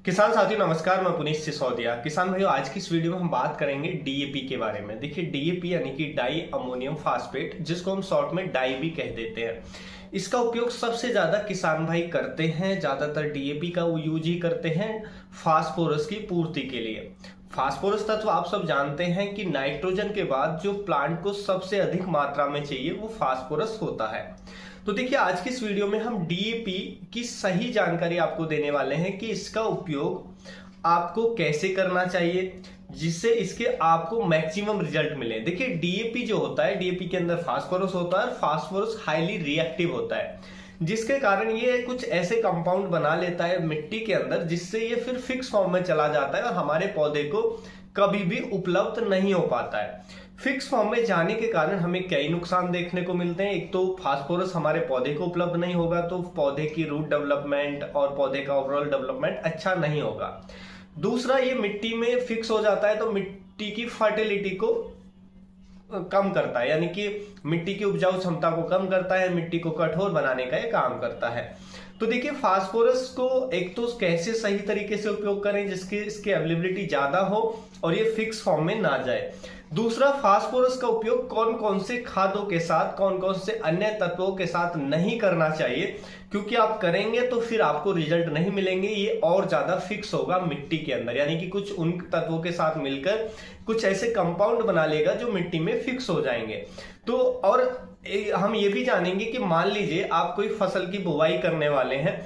किसान साथियों नमस्कार, मैं पुनीत सिसोदिया। किसान भाइयों, आज की इस वीडियो में हम बात करेंगे डीएपी के बारे में। देखिए, डीएपी यानी कि डाई अमोनियम फास्फेट, जिसको हम शॉर्ट में डाई भी कह देते हैं। इसका उपयोग सबसे ज्यादा किसान भाई करते हैं। ज्यादातर डीएपी का वो यूज ही करते हैं फास्फोरस की पूर्ति के लिए। फास्फोरस तत्व आप सब जानते हैं कि नाइट्रोजन के बाद जो प्लांट को सबसे अधिक मात्रा में चाहिए वो फास्फोरस होता है। तो देखिए, आज की इस वीडियो में हम डीएपी की सही जानकारी आपको देने वाले हैं कि इसका उपयोग आपको कैसे करना चाहिए जिससे इसके आपको मैक्सिमम रिजल्ट मिले। देखिए, डीएपी जो होता है, डीएपी के अंदर फास्फोरस होता है और फास्फोरस हाईली रिएक्टिव होता है, जिसके कारण ये कुछ ऐसे कंपाउंड बना लेता है मिट्टी के अंदर जिससे ये फिर फिक्स फॉर्म में चला जाता है और हमारे पौधे को कभी भी उपलब्ध नहीं हो पाता है। फिक्स फॉर्म में जाने के कारण हमें कई नुकसान देखने को मिलते हैं। एक तो फास्फोरस हमारे पौधे को उपलब्ध नहीं होगा तो पौधे की रूट डेवलपमेंट और पौधे का ओवरऑल डेवलपमेंट अच्छा नहीं होगा। दूसरा, ये मिट्टी में फिक्स हो जाता है तो मिट्टी की फर्टिलिटी को कम करता है, यानी कि मिट्टी की उपजाऊ क्षमता को कम करता है, मिट्टी को कठोर बनाने का ये काम करता है। तो देखिए, फास्फोरस को एक तो कैसे सही तरीके से उपयोग करें जिसकी इसकी अवेलेबिलिटी ज्यादा हो और ये फिक्स फॉर्म में ना जाए। दूसरा, फास्फोरस का उपयोग कौन कौन से खादों के साथ, कौन कौन से अन्य तत्वों के साथ नहीं करना चाहिए, क्योंकि आप करेंगे तो फिर आपको रिजल्ट नहीं मिलेंगे। ये और ज्यादा फिक्स होगा मिट्टी के अंदर, यानी कि कुछ उन तत्वों के साथ मिलकर कुछ ऐसे कंपाउंड बना लेगा जो मिट्टी में फिक्स हो जाएंगे। तो और हम ये भी जानेंगे कि मान लीजिए आप कोई फसल की बुवाई करने वाले हैं,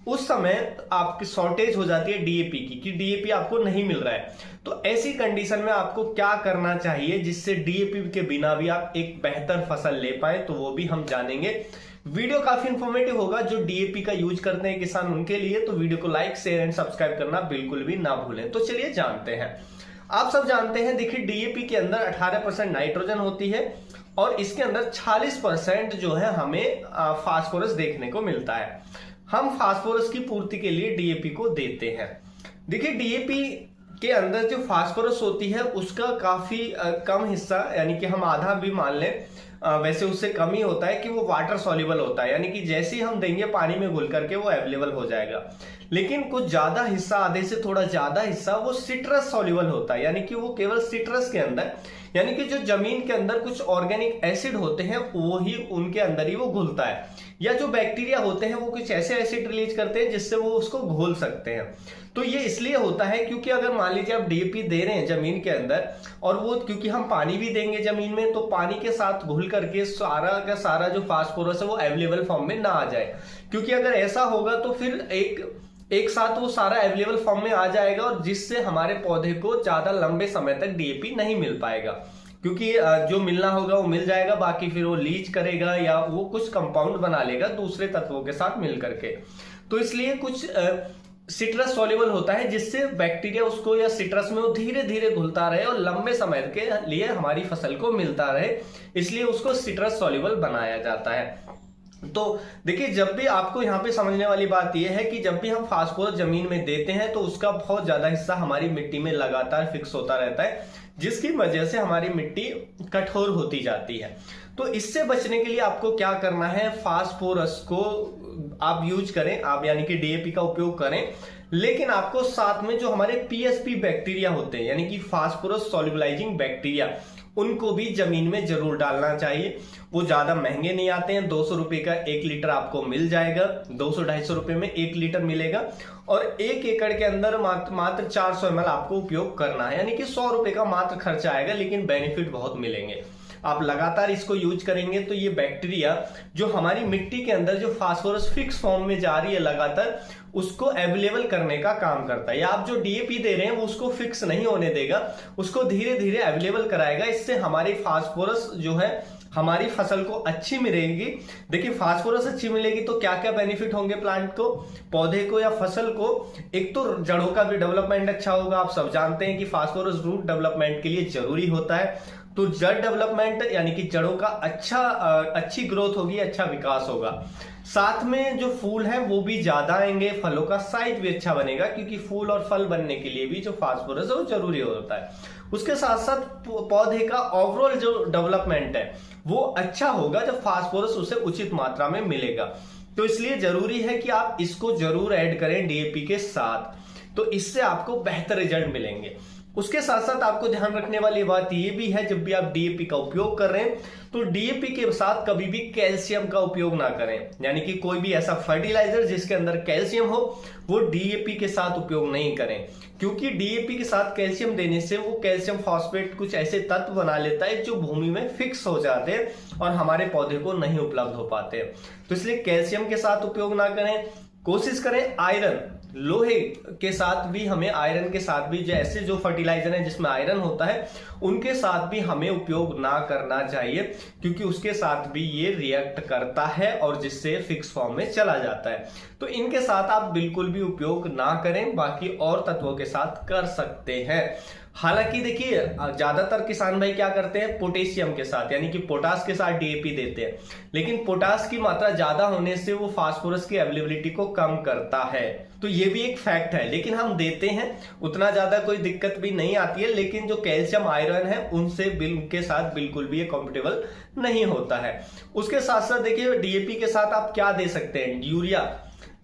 उस समय आपकी शॉर्टेज हो जाती है डीएपी की, कि डीएपी आपको नहीं मिल रहा है। तो ऐसी कंडीशन में आपको क्या करना चाहिए जिससे डीएपी के बिना भी आप एक बेहतर फसल ले पाए, तो वो भी हम जानेंगे। वीडियो काफी इंफॉर्मेटिव होगा। जो डीएपी का यूज करते हैं किसान, उनके लिए तो वीडियो को लाइक, शेयर एंड सब्सक्राइब करना बिल्कुल भी ना भूलें। तो चलिए जानते हैं। आप सब जानते हैं, देखिए, डीएपी के अंदर 18% नाइट्रोजन होती है और इसके अंदर 46% जो है हमें फास्फोरस देखने को मिलता है। हम फास्फोरस की पूर्ति के लिए डीएपी को देते हैं। देखिए, डीएपी के अंदर जो फास्फोरस होती है उसका काफी कम हिस्सा, यानी कि हम आधा भी मान लें, वैसे उससे कम ही होता है कि वो वाटर सॉल्युबल होता है, यानी कि जैसे ही हम देंगे पानी में घुल करके वो अवेलेबल हो जाएगा। लेकिन कुछ ज्यादा हिस्सा, आधे से थोड़ा ज्यादा हिस्सा, वो सिट्रस सॉल्युबल होता है, यानी कि वो केवल सिट्रस के अंदर, यानी कि जो जमीन के अंदर कुछ ऑर्गेनिक एसिड होते हैं वो ही उनके अंदर ही वो घुलता है, या जो बैक्टीरिया होते हैं वो कुछ ऐसे एसिड रिलीज करते हैं जिससे वो उसको घोल सकते हैं। तो ये इसलिए होता है क्योंकि अगर मान लीजिए आप डीएपी दे रहे हैं जमीन के अंदर और वो, क्योंकि हम पानी भी देंगे जमीन में, तो पानी के साथ घुल करके सारा का सारा जो फास्फोरस है वो अवेलेबल फॉर्म में ना आ जाए, क्योंकि अगर ऐसा होगा तो फिर एक साथ वो सारा अवेलेबल फॉर्म में आ जाएगा और जिससे हमारे पौधे को ज्यादा लंबे समय तक डीएपी नहीं मिल पाएगा, क्योंकि जो मिलना होगा वो मिल जाएगा, बाकी फिर वो लीच करेगा या वो कुछ कंपाउंड बना लेगा दूसरे तत्वों के साथ मिल करके। तो इसलिए कुछ सिट्रस सॉल्युबल होता है जिससे बैक्टीरिया उसको, या सिट्रस में वो धीरे धीरे घुलता रहे और लंबे समय के लिए हमारी फसल को मिलता रहे, इसलिए उसको सिट्रस सॉल्युबल बनाया जाता है। तो देखिए, जब भी आपको यहाँ पे समझने वाली बात यह है कि जब भी हम फास्फोरस जमीन में देते हैं तो उसका बहुत ज्यादा हिस्सा हमारी मिट्टी में लगातार फिक्स होता रहता है, जिसकी वजह से हमारी मिट्टी कठोर होती जाती है। तो इससे बचने के लिए आपको क्या करना है, फास्फोरस को आप यूज करें, आप यानी कि डीएपी का उपयोग करें, लेकिन आपको साथ में जो हमारे पीएसपी बैक्टीरिया होते हैं, यानी कि फास्फोरस सॉल्युबलाइजिंग बैक्टीरिया, उनको भी जमीन में जरूर डालना चाहिए। वो ज्यादा महंगे नहीं आते हैं, 200 रुपए का 1 लीटर आपको मिल जाएगा, 200-250 रुपए में 1 लीटर मिलेगा और 1 एकड़ के अंदर मात्र 400 ml आपको उपयोग करना है, यानी कि 100 रुपए का मात्र खर्चा आएगा, लेकिन बेनिफिट बहुत मिलेंगे। आप लगातार इसको यूज करेंगे तो ये बैक्टीरिया जो हमारी मिट्टी के अंदर जो फास्फोरस फिक्स फॉर्म में जा रही है लगातार, उसको अवेलेबल करने का काम करता है। या आप जो डीएपी दे रहे हैं वो उसको फिक्स नहीं होने देगा, उसको धीरे धीरे अवेलेबल कराएगा। इससे हमारी फास्फोरस जो है हमारी फसल को अच्छी मिलेगी। देखिए, फास्फोरस अच्छी मिलेगी तो क्या क्या बेनिफिट होंगे प्लांट को, पौधे को या फसल को। एक तो जड़ों का भी डेवलपमेंट अच्छा होगा। आप सब जानते हैं कि फास्फोरस रूट डेवलपमेंट के लिए जरूरी होता है, तो जड़ डेवलपमेंट यानी कि जड़ों का अच्छी ग्रोथ होगी, अच्छा विकास होगा। साथ में जो फूल है वो भी ज्यादा आएंगे, फलों का साइज भी अच्छा बनेगा, क्योंकि फूल और फल बनने के लिए भी जो फास्फोरस है वो जरूरी होता है। उसके साथ साथ पौधे का ओवरऑल जो डेवलपमेंट है वो अच्छा होगा जब फास्फोरस उसे उचित मात्रा में मिलेगा। तो इसलिए जरूरी है कि आप इसको जरूर ऐड करें डीएपी के साथ। तो इससे आपको बेहतर रिजल्ट मिलेंगे। उसके साथ साथ आपको ध्यान रखने वाली बात यह भी है, जब भी आप डीएपी का उपयोग कर रहे हैं तो डीएपी के साथ कभी भी कैल्शियम का उपयोग ना करें। यानी कि कोई भी ऐसा फर्टिलाइजर जिसके अंदर कैल्शियम हो वो डीएपी के साथ उपयोग नहीं करें, क्योंकि डीएपी के साथ कैल्शियम देने से वो कैल्शियम फॉस्फेट कुछ ऐसे तत्व बना लेता है जो भूमि में फिक्स हो जाते हैं और हमारे पौधे को नहीं उपलब्ध हो पाते। तो इसलिए कैल्शियम के साथ उपयोग ना करें। कोशिश करें आयरन, लोहे के साथ भी हमें, आयरन के साथ भी जैसे जो फर्टिलाइजर है जिसमें आयरन होता है उनके साथ भी हमें उपयोग ना करना चाहिए, क्योंकि उसके साथ भी ये रिएक्ट करता है और जिससे फिक्स फॉर्म में चला जाता है। तो इनके साथ आप बिल्कुल भी उपयोग ना करें, बाकी और तत्वों के साथ कर सकते हैं। हालांकि देखिए ज्यादातर किसान भाई क्या करते हैं, पोटेशियम के साथ यानी कि पोटास के साथ डीएपी देते हैं, लेकिन पोटास की मात्रा ज्यादा होने से वो फास्फोरस की अवेलेबिलिटी को कम करता है। तो ये भी एक फैक्ट है, लेकिन हम देते हैं, उतना ज्यादा कोई दिक्कत भी नहीं आती है। लेकिन जो कैल्शियम आयरन है उनसे उनके साथ बिल्कुल भी ये कंपेटेबल नहीं होता है। उसके साथ साथ देखिए डीएपी के साथ आप क्या दे सकते हैं,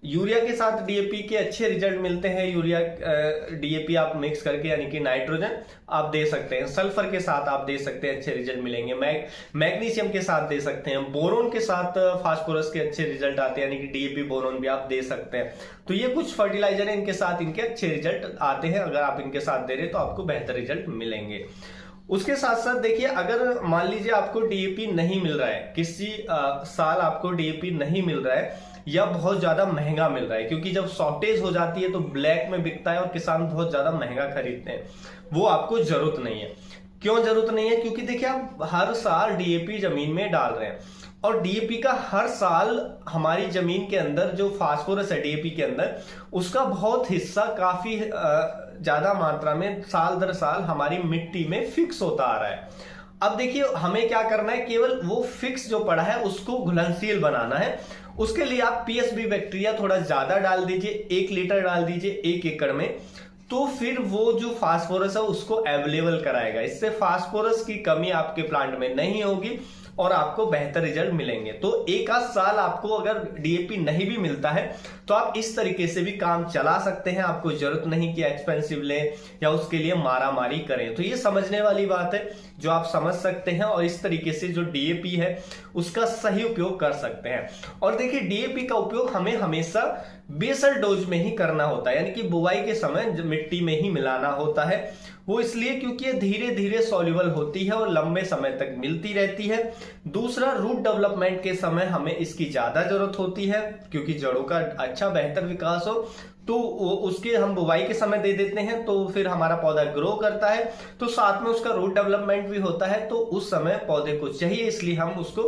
यूरिया के साथ डीएपी के अच्छे रिजल्ट मिलते हैं। यूरिया डीएपी आप मिक्स करके यानी कि नाइट्रोजन आप दे सकते हैं। सल्फर के साथ आप दे सकते हैं, अच्छे रिजल्ट मिलेंगे। मैग्नीशियम के साथ दे सकते हैं। बोरोन के साथ फास्फोरस के अच्छे रिजल्ट आते हैं, यानी कि डीएपी बोरोन भी आप दे सकते हैं। तो ये कुछ फर्टिलाइजर है, इनके साथ इनके अच्छे रिजल्ट आते हैं। अगर आप इनके साथ दे रहे तो आपको बेहतर रिजल्ट मिलेंगे। उसके साथ साथ देखिए अगर मान लीजिए आपको डीएपी नहीं मिल रहा है, किसी साल आपको डीएपी नहीं मिल रहा है या बहुत ज्यादा महंगा मिल रहा है, क्योंकि जब शॉर्टेज हो जाती है तो ब्लैक में बिकता है और किसान बहुत ज्यादा महंगा खरीदते हैं, वो आपको जरूरत नहीं है। क्यों जरूरत नहीं है? क्योंकि देखिए आप हर साल डीएपी जमीन में डाल रहे हैं और डीएपी का हर साल हमारी जमीन के अंदर जो फास्फोरस है डीएपी के अंदर, उसका बहुत हिस्सा काफी ज्यादा मात्रा में साल दर साल हमारी मिट्टी में फिक्स होता आ रहा है। अब देखिए हमें क्या करना है, केवल वो फिक्स जो पड़ा है उसको घुलनशील बनाना है। उसके लिए आप पीएसबी बैक्टीरिया थोड़ा ज्यादा डाल दीजिए, 1 लीटर डाल दीजिए 1 एकड़ में, तो फिर वो जो फास्फोरस है उसको अवेलेबल कराएगा। इससे फास्फोरस की कमी आपके प्लांट में नहीं होगी और आपको बेहतर रिजल्ट मिलेंगे। तो एक आध साल आपको अगर डीएपी नहीं भी मिलता है तो आप इस तरीके से भी काम चला सकते हैं। आपको जरूरत नहीं कि एक्सपेंसिव लें या उसके लिए मारामारी करें। तो ये समझने वाली बात है जो आप समझ सकते हैं और इस तरीके से जो डीएपी है उसका सही उपयोग कर सकते हैं। और देखिए डीएपी का उपयोग हमें हमेशा बेसल डोज में ही करना होता है, यानी कि बुवाई के समय मिट्टी में ही मिलाना होता है। वो इसलिए क्योंकि ये धीरे धीरे सॉल्युबल होती है और लंबे समय तक मिलती रहती है। दूसरा, रूट डेवलपमेंट के समय हमें इसकी ज्यादा जरूरत होती है, क्योंकि जड़ों का अच्छा बेहतर विकास हो तो उसके हम बुवाई के समय दे देते हैं, तो फिर हमारा पौधा ग्रो करता है, तो साथ में उसका रूट डेवलपमेंट भी होता है, तो उस समय पौधे को चाहिए, इसलिए हम उसको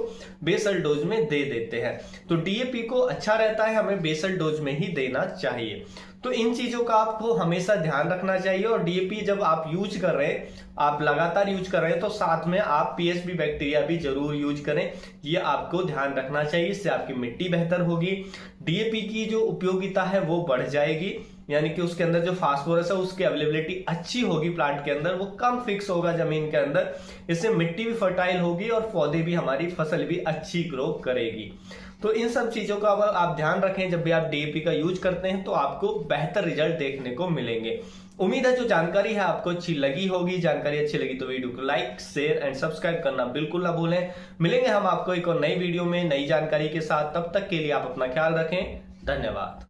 बेसल डोज में दे देते हैं। तो डीएपी को अच्छा रहता है हमें बेसल डोज में ही देना चाहिए। तो इन चीजों का आपको हमेशा ध्यान रखना चाहिए। और डीएपी जब आप यूज कर रहे हैं, आप लगातार यूज कर रहे हैं, तो साथ में आप पीएसबी बैक्टीरिया भी जरूर यूज करें, ये आपको ध्यान रखना चाहिए। इससे आपकी मिट्टी बेहतर होगी, डीएपी की जो उपयोगिता है वो बढ़ जाएगी, यानी कि उसके अंदर जो फास्फोरस है उसकी अवेलेबिलिटी अच्छी होगी प्लांट के अंदर, वो कम फिक्स होगा जमीन के अंदर। इससे मिट्टी भी फर्टाइल होगी और पौधे भी, हमारी फसल भी अच्छी ग्रो करेगी। तो इन सब चीजों का आप ध्यान रखें जब भी आप डीएपी का यूज करते हैं, तो आपको बेहतर रिजल्ट देखने को मिलेंगे। उम्मीद है जो जानकारी है आपको अच्छी लगी होगी। जानकारी अच्छी लगी तो वीडियो को लाइक, शेयर एंड सब्सक्राइब करना बिल्कुल ना भूलें। मिलेंगे हम आपको एक और नई वीडियो में नई जानकारी के साथ, तब तक के लिए आप अपना ख्याल रखें। धन्यवाद।